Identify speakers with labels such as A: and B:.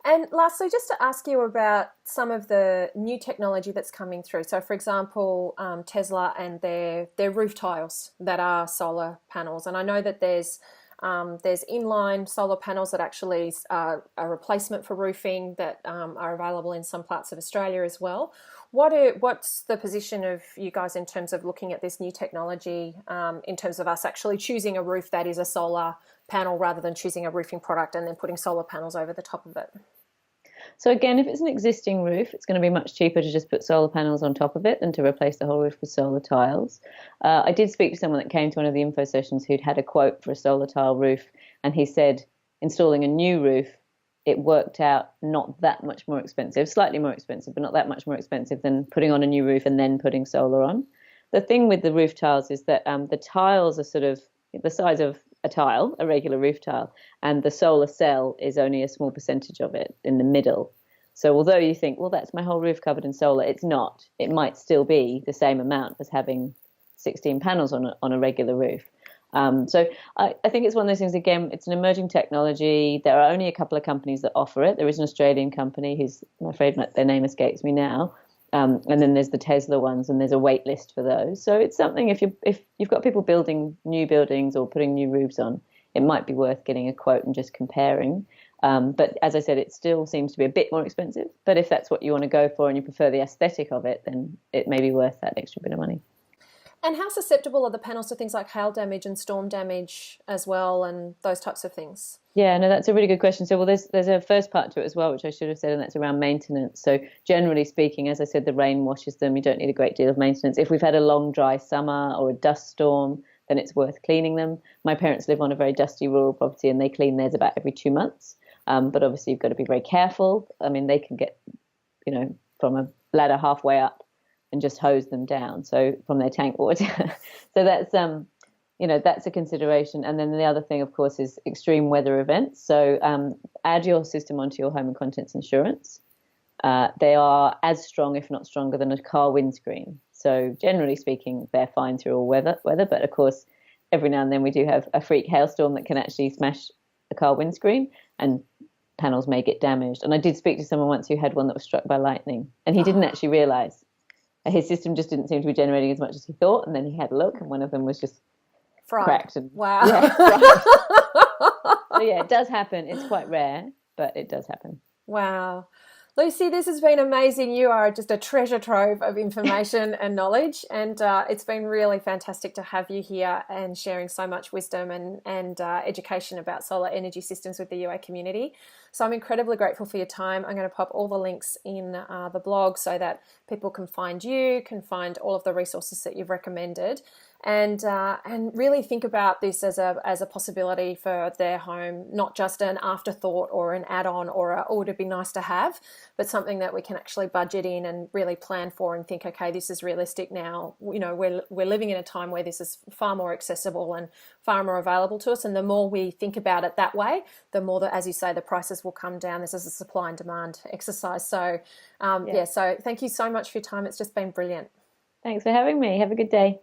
A: And lastly, just to ask you about some of the new technology that's coming through. So, for example, Tesla and their roof tiles that are solar panels. And I know that there's inline solar panels that actually are a replacement for roofing that are available in some parts of Australia as well. What's the position of you guys in terms of looking at this new technology, in terms of us actually choosing a roof that is a solar panel rather than choosing a roofing product and then putting solar panels over the top of it?
B: So again, if it's an existing roof, it's going to be much cheaper to just put solar panels on top of it than to replace the whole roof with solar tiles. I did speak to someone that came to one of the info sessions who'd had a quote for a solar tile roof, and he said installing a new roof, it worked out not that much more expensive, slightly more expensive, but not that much more expensive than putting on a new roof and then putting solar on. The thing with the roof tiles is that the tiles are sort of the size of a tile, a regular roof tile, and the solar cell is only a small percentage of it in the middle. So although you think, well, that's my whole roof covered in solar, it's not. It might still be the same amount as having 16 panels on a regular roof. So I think it's one of those things, again, it's an emerging technology. There are only a couple of companies that offer it. There is an Australian company who's, I'm afraid their name escapes me now. And then there's the Tesla ones, and there's a wait list for those. So it's something, if you've got people building new buildings or putting new roofs on, it might be worth getting a quote and just comparing. But as I said, it still seems to be a bit more expensive. But if that's what you want to go for and you prefer the aesthetic of it, then it may be worth that extra bit of money.
A: And how susceptible are the panels to things like hail damage and storm damage as well, and those types of things?
B: Yeah, no, that's a really good question. So, well, there's a first part to it as well, which I should have said, and that's around maintenance. So, generally speaking, as I said, the rain washes them. You don't need a great deal of maintenance. If we've had a long, dry summer or a dust storm, then it's worth cleaning them. My parents live on a very dusty rural property, and they clean theirs about every 2 months. But obviously, you've got to be very careful. I mean, they can get, from a ladder halfway up and just hose them down. So from their tank water. So that's a consideration. And then the other thing, of course, is extreme weather events. So add your system onto your home and contents insurance. They are as strong, if not stronger, than a car windscreen. So generally speaking, they're fine through all weather. But of course, every now and then we do have a freak hailstorm that can actually smash a car windscreen, and panels may get damaged. And I did speak to someone once who had one that was struck by lightning, and he didn't actually realise. His system just didn't seem to be generating as much as he thought, and then he had a look, and one of them was just cracked. And,
A: wow.
B: Yeah, so yeah, it does happen. It's quite rare, but it does happen.
A: Wow. Lucy, this has been amazing. You are just a treasure trove of information and knowledge, and it's been really fantastic to have you here and sharing so much wisdom and education about solar energy systems with the UA community. So I'm incredibly grateful for your time. I'm going to pop all the links in the blog so that people can find you, can find all of the resources that you've recommended, and really think about this as a possibility for their home, not just an afterthought or an add-on or it'd be nice to have, but something that we can actually budget in and really plan for and think, okay, this is realistic now. We're living in a time where this is far more accessible and far more available to us, and the more we think about it that way, the more that, as you say, the prices will come down. This is a supply and demand exercise. So so thank you so much for your time. It's just been brilliant.
B: Thanks for having me. Have a good day.